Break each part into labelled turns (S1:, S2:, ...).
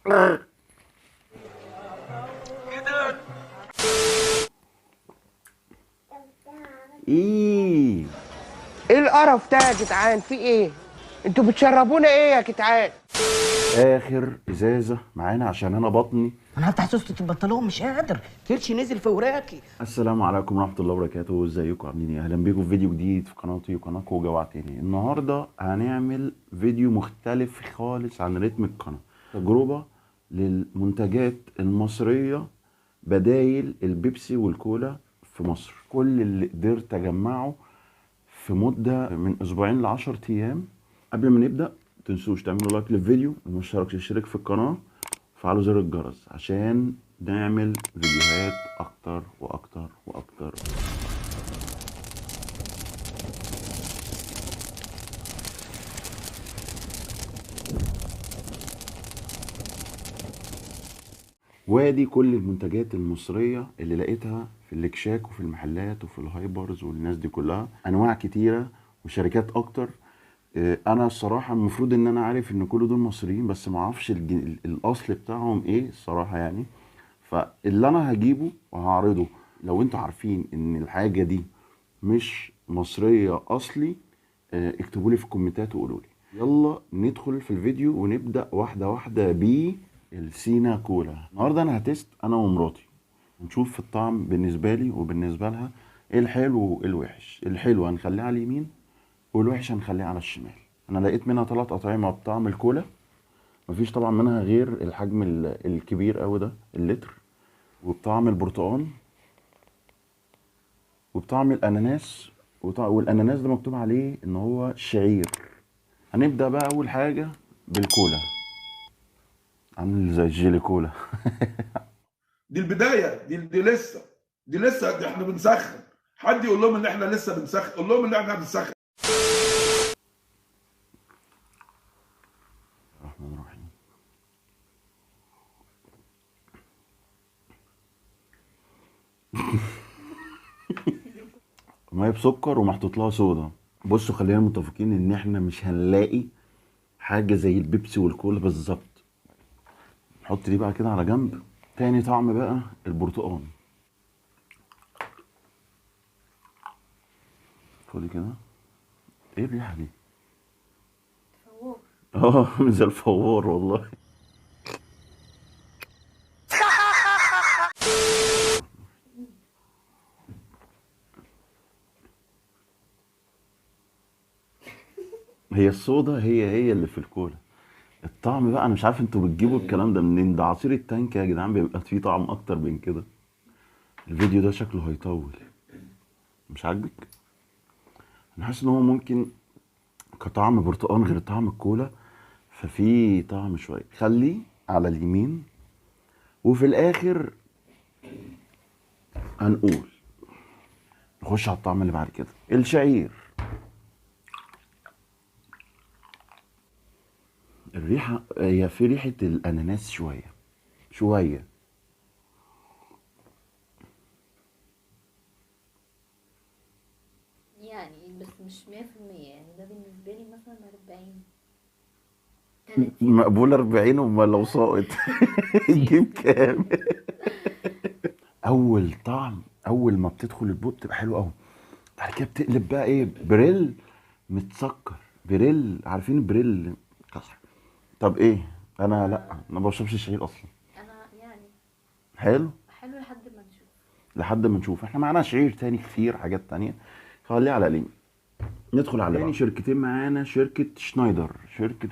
S1: ايه
S2: ايه القرف ده يا جدعان؟ في ايه؟ انتوا بتشربونا ايه يا جدعان؟
S1: اخر ازازه معانا عشان انا بطني.
S3: انا هفتح سوسته البنطلون مش قادر، كرشي نزل في وراكي.
S1: السلام عليكم ورحمه الله وبركاته، ازيكم عاملين ايه؟ اهلا بيكم في فيديو جديد في قناتي وقناتكم جوعتني. النهارده هنعمل فيديو مختلف خالص عن رتم القناه، تجربه للمنتجات المصريه بدايل البيبسي والكولا في مصر. كل اللي قدرت اجمعه في مده من اسبوعين ل 10 ايام. قبل ما نبدا متنسوش تعملوا لايك للفيديو ومشترك تشترك في القناه وفعلوا زر الجرس عشان نعمل فيديوهات اكتر واكتر واكتر. وادي كل المنتجات المصرية اللي لقيتها في الاكشاك وفي المحلات وفي الهايبرز والناس دي كلها، انواع كتيرة وشركات اكتر. انا الصراحة المفروض ان انا عارف ان كل دول مصريين، بس ما اعرفش الاصل بتاعهم ايه الصراحة يعني. فاللي انا هجيبه وهعرضه، لو انتوا عارفين ان الحاجة دي مش مصرية اصلي، اكتبوا لي في الكومنتات وقولوا لي. يلا ندخل في الفيديو ونبدأ واحدة واحدة بالسينا كولا. النهاردة انا هتست انا ومراتي، نشوف في الطعم بالنسبة لي وبالنسبة لها ايه الحلو وايه الوحش. الحلو هنخليه على اليمين والوحش هنخليه على الشمال. انا لقيت منها 3 اطعمة بطعم الكولا، مفيش طبعا منها غير الحجم الكبير قوي ده اللتر، وبطعم البرتقال وبطعم الاناناس. والاناناس ده مكتوب عليه ان هو شعير. هنبدا بقى اول حاجه بالكولا، عامل زي الجيلي كولا.
S4: دي البدايه، دي لسه احنا بنسخن. حد يقول لهم ان احنا لسه بنسخن، قول لهم ان احنا بنسخن.
S1: الرحمن الرحيم. ميه بسكر ومحطوط لها صودا. بصوا خلينا متفقين ان احنا مش هنلاقي حاجه زي البيبسي والكولا بالظبط. نحط دي بقى كده على جنب. تاني طعم بقى البرتقال. خدي كده. ايه الريحه دي؟
S5: فوار.
S1: زي الفوار والله. هي الصودا هي اللي في الكولا. الطعم بقى انا مش عارف انتوا بتجيبوا الكلام ده منين. ده عصير التانك يا جدعان بيبقى فيه طعم اكتر من كده. الفيديو ده شكله هيطول. مش عاجبك؟ انا حاسس ان هو ممكن كطعم برتقال غير طعم الكولا، ففي طعم شويه. خليه على اليمين. وفي الاخر هنقول نخش على الطعم اللي بعد كده، الشعير. الريحه هي في ريحه الاناناس شويه شويه.
S5: يعني بس مش 100%، يعني ده بالنسبة لي مثلا 40 30.
S1: مقبول 40، امال لو ساقط تجيب كام؟ اول طعم اول ما بتدخل البوق بتبقى حلوه قوي. بعد كده بتقلب بقى ايه؟ بريل متسكر. بريل، عارفين بريل؟ طب ايه؟ انا لا، انا ما بشربش شعير اصلا.
S5: انا يعني
S1: حلو.
S5: حلو لحد ما نشوف.
S1: لحد ما نشوف. احنا معانا شعير تاني كتير، حاجات تانية. خليها على اليمين. ندخل على تاني شركتين معانا. شركة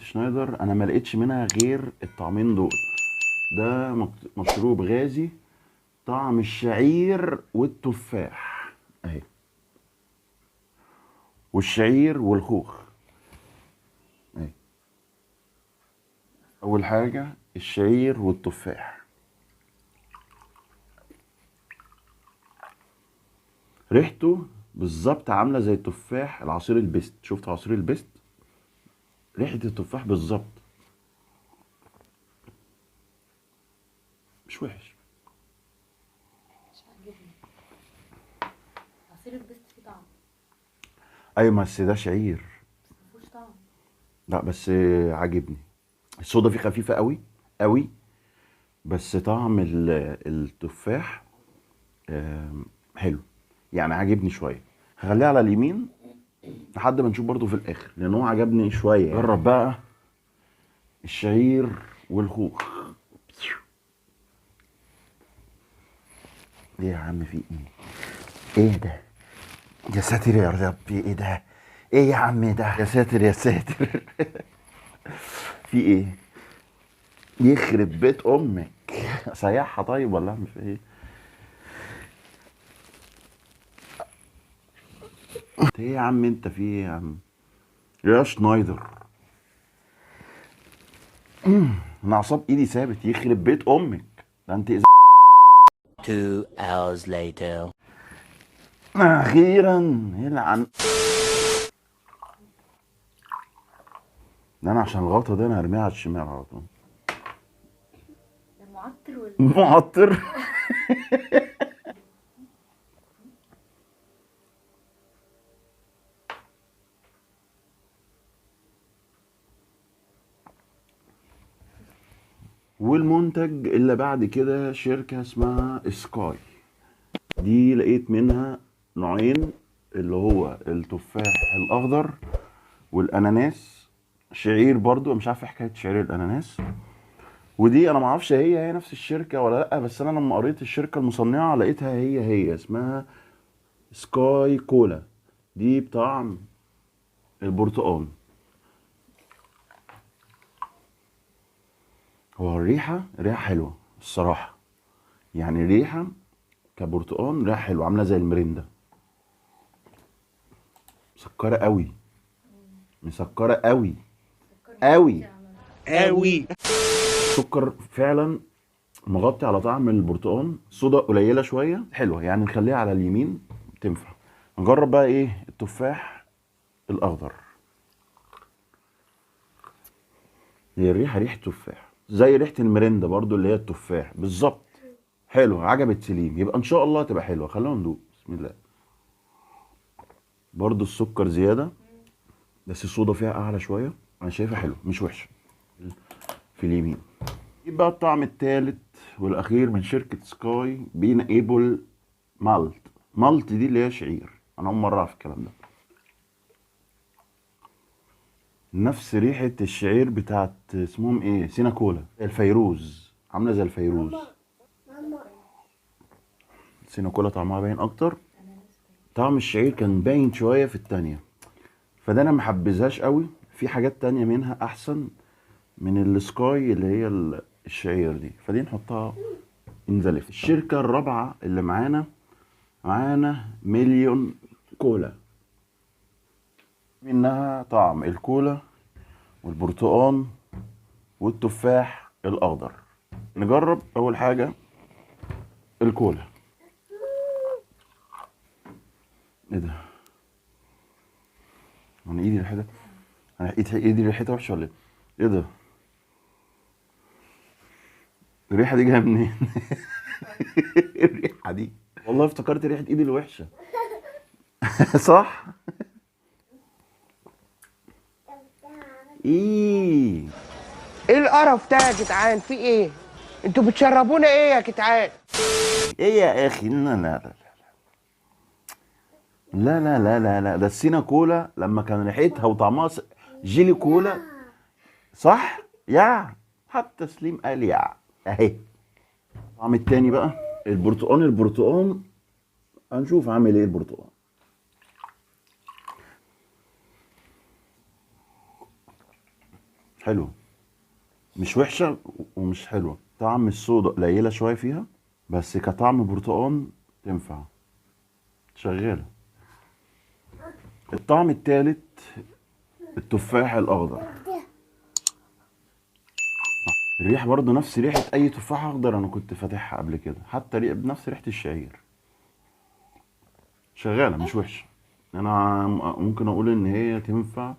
S1: شنايدر انا ما لقيتش منها غير الطعمين دول. ده مشروب غازي، طعم الشعير والتفاح اهي، والشعير والخوخ اهي. اول حاجه الشعير والتفاح. ريحته بالظبط عامله زي التفاح العصير البيست. شفت عصير البيست؟ ريحه التفاح بالظبط. مش وحش.
S5: مش عاجبني عصير البيست، فيه طعم
S1: ايوه بس ده شعير.
S5: بس مفيهوش طعم.
S1: لا بس عاجبني. الصودا فيه خفيفه قوي قوي، بس طعم التفاح حلو، يعني عاجبني شويه. هخليه على اليمين لحد ما نشوف برضو في الاخر، لان هو عجبني شويه يعني. جرب بقى الشعير والخوخ. ايه يا عم في ايه؟ ايه ده؟ يا ساتر يا ربي، ايه ده؟ ايه يا عم ده؟ يا ساتر يا ساتر. في ايه؟ يخرب بيت امك. سيحها طيب ولا اعمل فيها ايه؟ ايه يا عم انت في ايه يا عم؟ يا شنايدر. انا اعصاب ايدي ثابت، يخرب بيت امك. ده انت
S3: 2 hours later.
S1: اخيرا. يلعن. ده انا عشان الغلطه دي انا هرميها على الشمال على طول.
S5: ده معطر ولا
S1: معطر. والمنتج اللي بعد كده شركة اسمها سكاي. دي لقيت منها نوعين، اللي هو التفاح الأخضر والأناناس. شعير برضو، مش عارف إيه حكاية شعير الأناناس. ودي أنا معرفش هي نفس الشركة ولا لأ، بس أنا لما قريت الشركة المصنعة لقيتها هي اسمها سكاي كولا. دي بطعم البرتقال. هو ريحة حلوة الصراحة، يعني ريحة كبرتقال ريحة حلوة، عاملة زي المريندا. مسكرة قوي، مسكرة قوي قوي
S2: قوي.
S1: سكر فعلا مغطي على طعم البرتقال. صودا قليلة شوية حلوة، يعني نخليها على اليمين تنفع. نجرب بقى ايه التفاح الأخضر. هي الريحة ريحة تفاح زي ريحة المريندا برضو اللي هي التفاح بالظبط. حلو، عجبت سليم، يبقى ان شاء الله تبقى حلوة. خلونا ندوق. بسم الله. برضو السكر زيادة، بس الصودا فيها اعلى شويه. انا شايفها حلو مش وحشه. في اليمين يبقى الطعم الثالث والاخير من شركه سكاي، بين ايبل مالت. مالت دي اللي هي شعير، انا اول مره اعرف الكلام ده. نفس ريحه الشعير بتاعت اسمهم ايه، سينا كولا، الفيروز، عامله زي الفيروز. سينا كولا طعمها باين اكتر. طعم الشعير كان باين شويه في التانية، فده انا محبذهاش قوي. في حاجات تانية منها احسن من السكاي اللي هي الشعير دي، فدي نحطها انزلف. الشركة الرابعة اللي معانا مليون كولا. منها طعم الكولا والبرتقال والتفاح الأخضر. نجرب أول حاجة الكولا. ايه ده؟ انا ايدي ريحتها، انا ايدي ريحتها وحشة ولا ايه؟ ايه ده؟ الريحة دي جاية منين؟ الريحة دي والله افتكرت ريحة ايدي الوحشة. صح؟ ايه
S2: ايه القرف ده يا جدعان؟ في ايه؟ انتوا بتشربونا ايه يا جدعان؟
S1: ايه يا اخي؟ لا، ده السينا كولا لما كان ريحتها وطعمها جيلي كولا. صح يا، حتى سليم قال يا اهي. الطعم التاني بقى البرتقال هنشوف عامل ايه البرتقال. حلو، مش وحشه ومش حلوه. طعم الصودا قليله شويه فيها، بس كطعم برتقال تنفع شغاله. الطعم التالت التفاح الاخضر. الريحه برضه نفس ريحه اي تفاح اخضر انا كنت فاتحها قبل كده، حتى بنفس ريحه الشعير. شغاله مش وحشه. انا ممكن اقول ان هي تنفع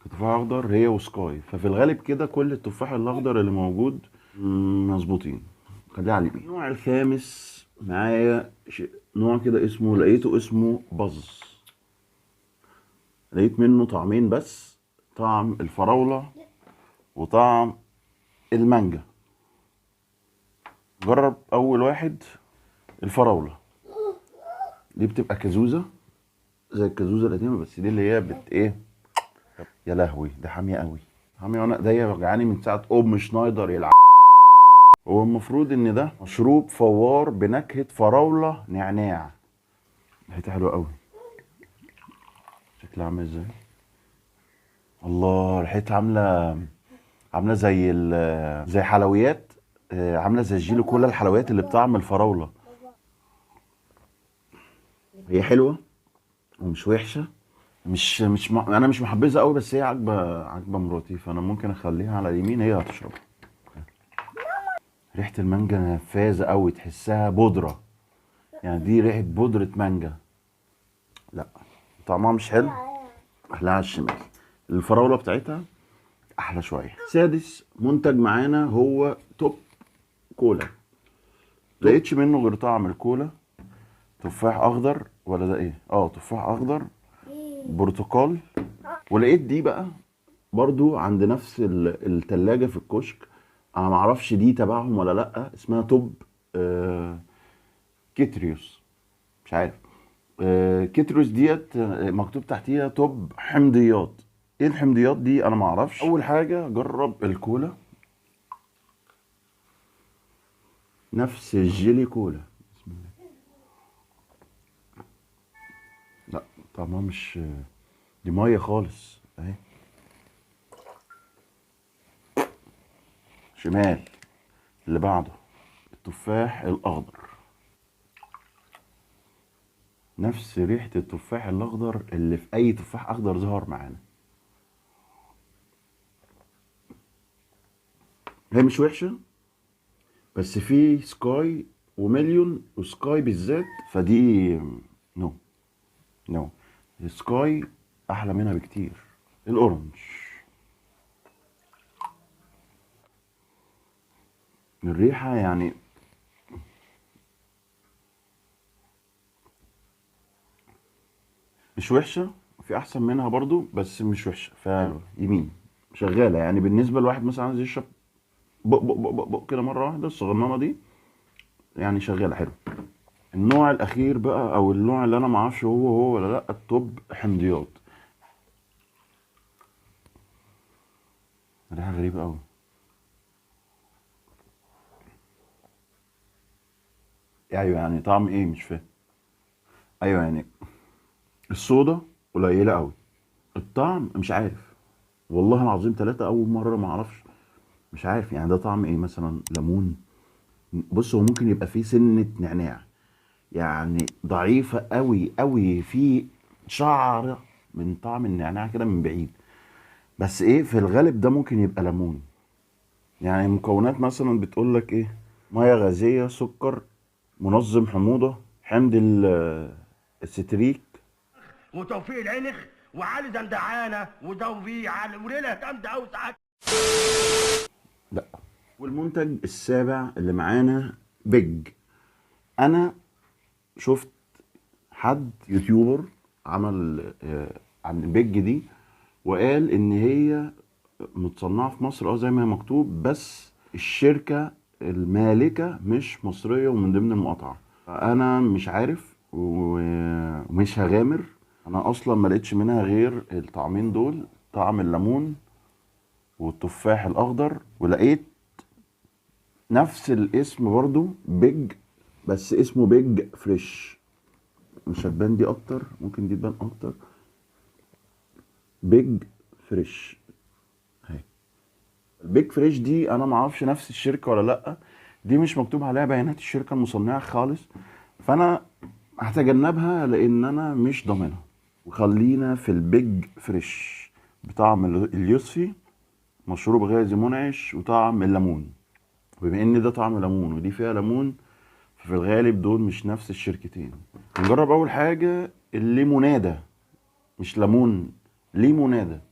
S1: كتفاح اخضر هي وسكاي. ففي الغالب كده كل التفاح الاخضر اللي موجود مظبوطين. خليها على اليمين. النوع الخامس معايا نوع كده اسمه، لقيته اسمه باز. لقيت منه طعمين بس، طعم الفراولة وطعم المانجا. جرب اول واحد الفراوله. دي بتبقى كزوزه زي الكزوزه القديمه، بس دي اللي هي ايه، يا لهوي ده حاميه قوي، حاميه، وانا ايديا وجعاني من ساعه شنايدر يلعب. هو المفروض ان ده مشروب فوار بنكهه فراوله نعناع. ريحتها حلوه قوي. شكلها عامل ازاي؟ الله، ريحتها عامله زي زي حلويات، عامله زي الجيلي كولا، الحلويات اللي بطعم الفراوله. هي حلوه ومش وحشه، انا مش محبذها قوي، بس هي عاجبه مراتي، فانا ممكن اخليها على اليمين هي هتشربها. ريحه المانجا نفاذه قوي، تحسها بودره، يعني دي ريحه بودره مانجا. لا طعمها مش حلو، احلاها على الشمال. الفراوله بتاعتها احلى شويه. سادس منتج معانا هو توب كولا. لقيتش منه غير طعم الكولا، تفاح اخضر ولا ده ايه، تفاح اخضر برتقال. ولقيت دي بقى برضو عند نفس التلاجة في الكشك، انا معرفش دي تبعهم ولا لا، اسمها توب كيتريوس، مش عارف. كيتريوس ديت مكتوب تحتيها توب حمضيات. ايه الحمضيات دي انا معرفش. اول حاجة جرب الكولا، نفس الجيلي كولا. بسم الله. لا طعمها مش، دي ميه خالص اهي. شمال. اللي بعده التفاح الاخضر، نفس ريحة التفاح الاخضر اللي في اي تفاح اخضر ظهر معانا. هي مش وحشة، بس في سكاي ومليون، وسكاي بالذات فدي نو نو. السكاي احلى منها بكتير. الاورنج، الريحة يعني مش وحشة، في احسن منها برضو بس مش وحشة، فيمين شغالة يعني بالنسبة لواحد مثلا عايز يشرب بق بق بق بق بق كده مرة واحدة، الصغننة دي يعني شغالة حلو. النوع الاخير بقى، او النوع اللي انا معرفش هو ولا لا، التوب حمضيات. ريحة غريبة قوي. ايوه يعني طعم ايه مش فاهم. ايوه يعني الصودا قليلة قوي، الطعم مش عارف، والله العظيم ثلاثة اول مرة ما اعرفش، مش عارف يعني ده طعم ايه، مثلا ليمون. بص هو ممكن يبقى فيه سنة نعناع، يعني ضعيفة قوي قوي، في شعر من طعم النعناع كده من بعيد، بس ايه في الغالب ده ممكن يبقى ليمون. يعني مكونات مثلا بتقول لك ايه، ميه غازيه، سكر، منظم حموضه، حمض الستريك.
S3: وتوفيق العنخ وعلي دندعانه وتوفيق علي وليله جامده قوي ساعات.
S1: لا. والمنتج السابع اللي معانا بيج. انا شفت حد يوتيوبر عمل عن بيج دي، وقال ان هي متصنعه في مصر زي ما هي مكتوب، بس الشركه المالكه مش مصريه ومن ضمن المقاطعه. انا مش عارف ومش هغامر، انا اصلا ما لقيتش منها غير الطعمين دول، طعم الليمون والتفاح الاخضر. ولقيت نفس الاسم برضو بيج، بس اسمه بيج فريش. مش هتبان دي اكتر، ممكن دي تبان اكتر. بيج فريش اهي. البيج فريش دي انا ما اعرفش نفس الشركه ولا لا، دي مش مكتوب عليها بيانات الشركه المصنعه خالص، فانا هتجنبها لان انا مش ضامنها. وخلينا في البيج فريش بطعم اليوسفي، مشروب غازي منعش وطعم الليمون. بما ان ده طعم ليمون ودي فيها ليمون، ففي الغالب دول مش نفس الشركتين. نجرب اول حاجه الليموناده، مش ليمون، ليموناده.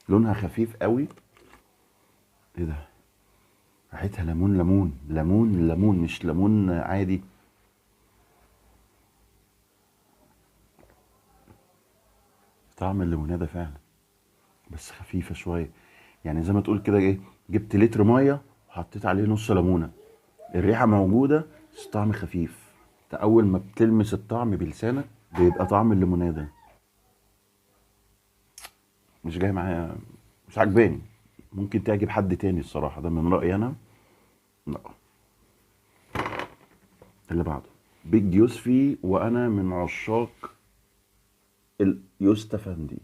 S1: لونها خفيف قوي. ايه ده، ريحتها ليمون ليمون ليمون ليمون، مش ليمون عادي. طعم الليموناده فعلا، بس خفيفه شويه، يعني زي ما تقول كده ايه، جبت لتر ميه وحطيت عليه نص ليمونه، الريحه موجوده بس الطعم خفيف. انت اول ما بتلمس الطعم بلسانك بيبقى طعم الليموناده. مش جاي معايا، مش عجباني. ممكن تعجب حد تاني الصراحه، ده من رايي انا. لا. اللي بعده بيج يوسفي، وانا من عشاق اليوستفندي.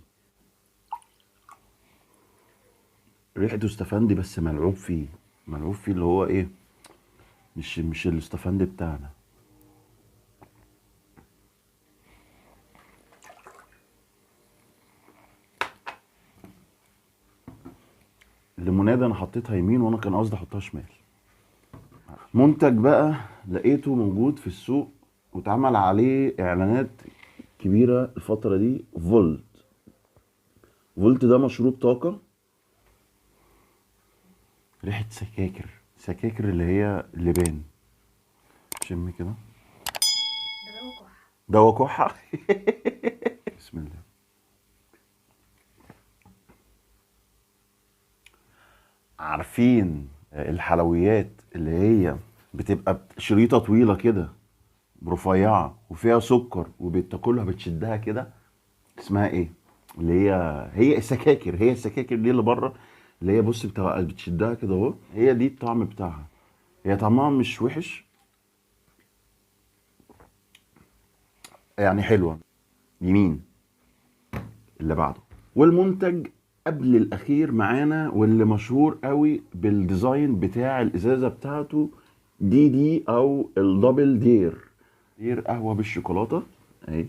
S1: ريحته استفندي بس ملعوب فيه، ملعوب فيه اللي هو ايه، مش الاستفندي بتاعنا. الليمونادة انا حطيتها يمين وانا كان قصدي احطها شمال. منتج بقى لقيته موجود في السوق واتعمل عليه اعلانات كبيرة الفترة دي، فولت. فولت ده مشروب طاقة، ريحة سكاكر، سكاكر اللي هي اللبان. شم كده.
S5: ده كح.
S1: ده وكحة. بسم الله. عارفين الحلويات اللي هي بتبقى شريطة طويلة كده، رفيعة وفيها سكر وبتاكلها بتشدها كده، اسمها ايه؟ اللي هي السكاكر، هي السكاكر دي اللي بره، اللي هي بص بتبقى بتشدها كده اهو، هي دي الطعم بتاعها. هي طعمها مش وحش، يعني حلوة. يمين. اللي بعده والمنتج قبل الاخير معانا، واللي مشهور قوي بالديزاين بتاع الازازه بتاعته، دي او الدبل دير. دير قهوه بالشوكولاته اهي،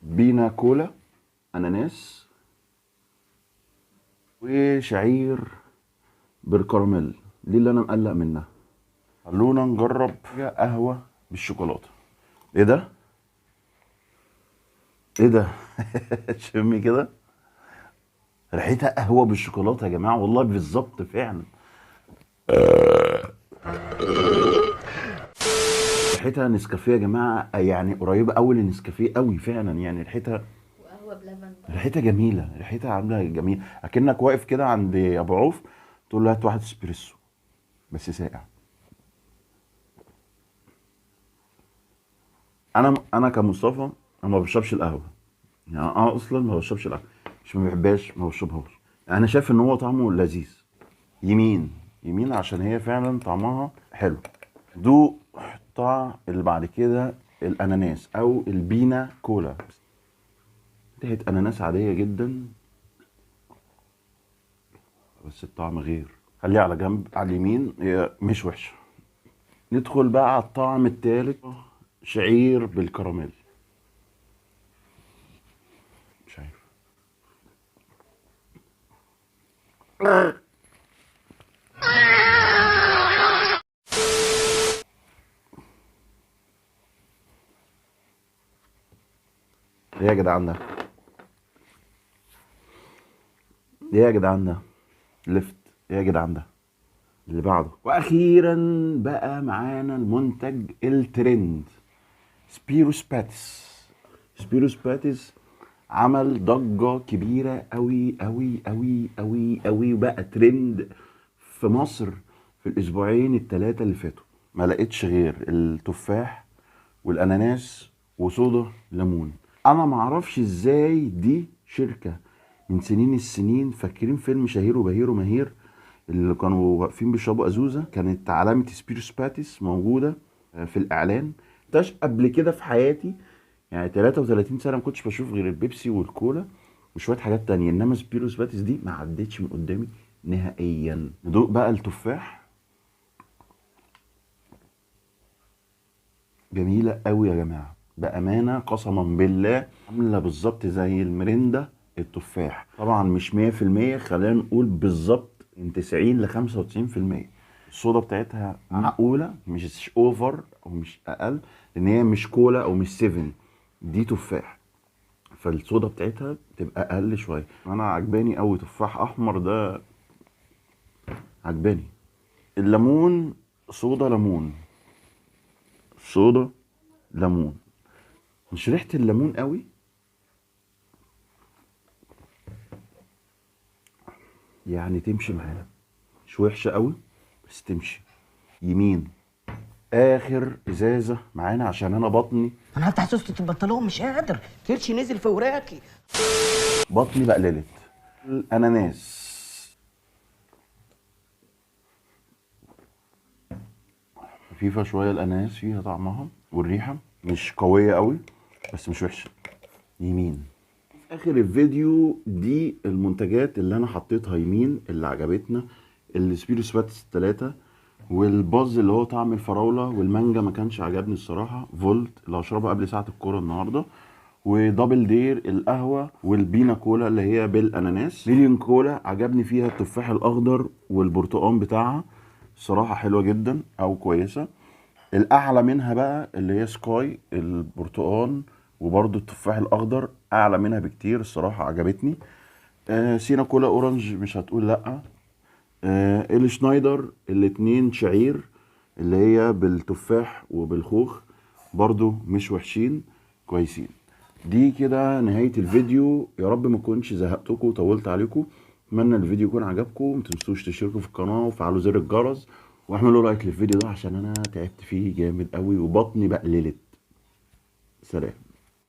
S1: بينا كولا، اناناس، وشعير بالكراميل. دي اللي انا مقلق منها. خلونا نجرب قهوه بالشوكولاته. ايه ده؟ ايه ده؟ شمي كده. ريحتها قهوه بالشوكولاته يا جماعه، والله بالظبط فعلا. ريحتها نسكافيه يا جماعه، يعني قريبه قوي للنسكافيه قوي فعلا، يعني ريحتها،
S5: وقهوة بلبن بقى.
S1: ريحتها جميله، ريحتها عامله جميل، اكنك واقف كده عند ابو عوف تقول له هات واحد اسبريسو بس ساقع. انا كمصطفى انا ما بشربش القهوه، يعني انا اصلا ما بشربش القهوه، مش ما بحبهاش، ما بشربهاش. انا شايف ان هو طعمه لذيذ. يمين. يمين عشان هي فعلا طعمها حلو. دوق طعم اللي بعد كده، الاناناس او البينا كولا. ريحه اناناس عاديه جدا بس الطعم غير. خليها على جنب على اليمين، هي مش وحشه. ندخل بقى على الطعم التالت، شعير بالكراميل. مش عارف. ايه يا جدعان ده؟ ايه يا جدعان ده؟ لفت. ايه يا جدعان ده؟ اللي بعده واخيرا بقى معانا المنتج الترند، سبيروس باتس. سبيروس باتس عمل ضجة كبيرة قوي قوي قوي قوي قوي، وبقى ترند في مصر في الاسبوعين الثلاثة اللي فاتوا. ما لقيتش غير التفاح والاناناس وصودا ليمون. انا معرفش ازاي دي شركة من سنين السنين، فاكرين فيلم شهير وبهير ومهير اللي كانوا واقفين بيشربوا ازوزه، كانت علامه سبيروس باتس موجوده في الاعلان. مش قبل كده في حياتي، يعني 33 سنه ما كنتش بشوف غير البيبسي والكولا وشويه حاجات تانية، انما سبيروس باتس دي ما عدتش من قدامي نهائيا. ندوق بقى التفاح. جميله قوي يا جماعه، بامانه قسما بالله عامله بالظبط زي المريندا. التفاح طبعا مش 100%، خلينا نقول بالظبط من 90 ل 95%. الصودا بتاعتها معقوله، مش اوفر او مش اقل، لان هي مش كولا او مش 7، دي تفاح، فالصودا بتاعتها تبقى اقل شويه. انا عجباني قوي تفاح احمر ده، عجباني. الليمون، صودا ليمون، صودا ليمون، مش ريحه الليمون قوي. يعني تمشي معانا، مش وحشه قوي بس تمشي. يمين، اخر ازازه معانا عشان انا بطني
S2: انا هفتح سوسته البنطلون مش قادر، كرشي نزل في وراكي.
S1: بطني بقللت. الاناناس خفيفه شويه، الاناناس فيها طعمها والريحه مش قويه قوي بس مش وحشه. يمين. اخر الفيديو دي المنتجات اللي انا حطيتها يمين اللي عجبتنا، السبيروس باتس 3 والباز اللي هو طعم الفراوله والمانجا ما كانش عجبني الصراحه، فولت اللي هشربها قبل ساعه الكوره النهارده، ودبل دير القهوه، والبينا كولا اللي هي بالاناناس. مليون كولا عجبني فيها التفاح الاخضر والبرتقال بتاعها، الصراحه حلوه جدا او كويسه. الاعلى منها بقى اللي هي سكاي البرتقال وبرده التفاح الاخضر، اعلى منها بكتير الصراحه عجبتني. سينا كولا اورنج مش هتقول لا. الشنايدر الاتنين شعير اللي هي بالتفاح وبالخوخ برضو مش وحشين، كويسين. دي كده نهاية الفيديو، يا رب ما كنتش زهقتكم وطولت عليكم. اتمنى الفيديو يكون عجبكم، متنسوش تشتركوا في القناة وفعلوا زر الجرس واعملوا لايك للفيديو ده عشان انا تعبت فيه جامد قوي وبطني بقللت. سلام.